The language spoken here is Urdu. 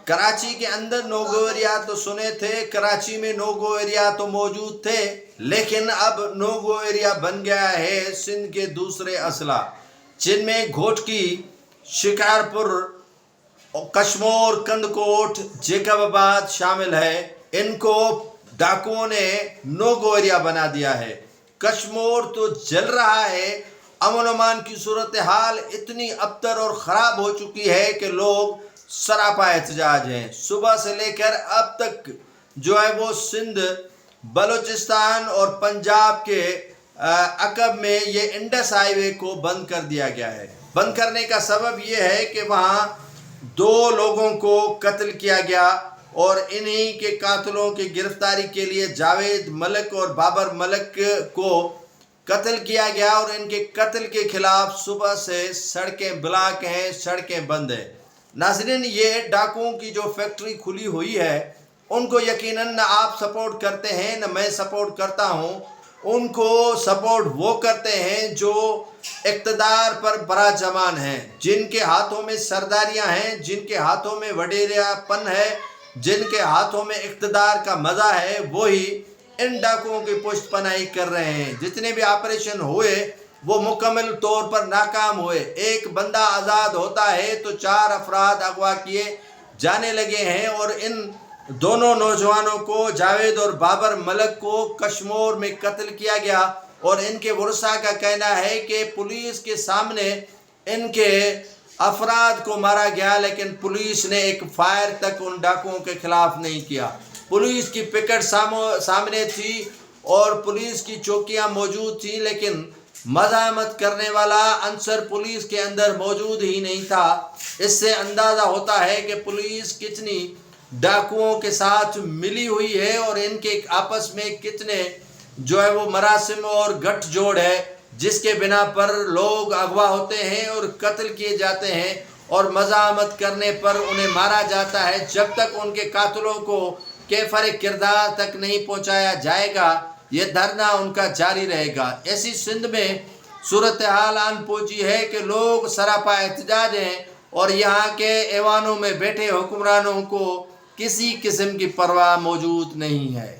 کراچی کے اندر نوگو ایریا تو سنے تھے، کراچی میں نوگو ایریا تو موجود تھے، لیکن اب نوگو ایریا بن گیا ہے سندھ کے دوسرے اضلاع، جن میں گھوٹکی، شکارپور، کشمور، کندکوٹ، جیکب آباد شامل ہے۔ ان کو ڈاکوؤں نے نوگو ایریا بنا دیا ہے۔ کشمور تو جل رہا ہے۔ امن و امان کی صورتحال اتنی ابتر اور خراب ہو چکی ہے کہ لوگ سراپا احتجاج ہیں۔ صبح سے لے کر اب تک جو ہے وہ سندھ، بلوچستان اور پنجاب کے عقب میں یہ انڈس ہائی وے کو بند کر دیا گیا ہے۔ بند کرنے کا سبب یہ ہے کہ وہاں 2 لوگوں کو قتل کیا گیا اور انہی کے قاتلوں کی گرفتاری کے لیے جاوید ملک اور بابر ملک کو قتل کیا گیا، اور ان کے قتل کے خلاف صبح سے سڑکیں بلاک ہیں، سڑکیں بند ہیں۔ ناظرین، یہ ڈاکوؤں کی جو فیکٹری کھلی ہوئی ہے، ان کو یقیناً نہ آپ سپورٹ کرتے ہیں نہ میں سپورٹ کرتا ہوں۔ ان کو سپورٹ وہ کرتے ہیں جو اقتدار پر براجمان ہیں، جن کے ہاتھوں میں سرداریاں ہیں، جن کے ہاتھوں میں وڈیریا پن ہے، جن کے ہاتھوں میں اقتدار کا مزہ ہے، وہی ان ڈاکوؤں کی پشت پناہی کر رہے ہیں۔ جتنے بھی آپریشن ہوئے وہ مکمل طور پر ناکام ہوئے۔ ایک بندہ آزاد ہوتا ہے تو 4 افراد اغوا کیے جانے لگے ہیں، اور ان دونوں نوجوانوں کو، جاوید اور بابر ملک کو، کشمور میں قتل کیا گیا، اور ان کے ورثاء کا کہنا ہے کہ پولیس کے سامنے ان کے افراد کو مارا گیا، لیکن پولیس نے ایک فائر تک ان ڈاکوؤں کے خلاف نہیں کیا۔ پولیس کی پکٹ سامنے تھی اور پولیس کی چوکیاں موجود تھیں، لیکن مزاحمت کرنے والا عنصر پولیس کے اندر موجود ہی نہیں تھا۔ اس سے اندازہ ہوتا ہے کہ پولیس کتنی ڈاکوؤں کے ساتھ ملی ہوئی ہے، اور ان کے آپس میں کتنے جو ہے وہ مراسم اور گٹھ جوڑ ہے، جس کے بنا پر لوگ اغوا ہوتے ہیں اور قتل کیے جاتے ہیں، اور مزاحمت کرنے پر انہیں مارا جاتا ہے۔ جب تک ان کے قاتلوں کو کیفر کردار تک نہیں پہنچایا جائے گا، یہ دھرنا ان کا جاری رہے گا۔ ایسی سندھ میں صورتحال آن پہنچی ہے کہ لوگ سراپا احتجاج ہیں، اور یہاں کے ایوانوں میں بیٹھے حکمرانوں کو کسی قسم کی پرواہ موجود نہیں ہے۔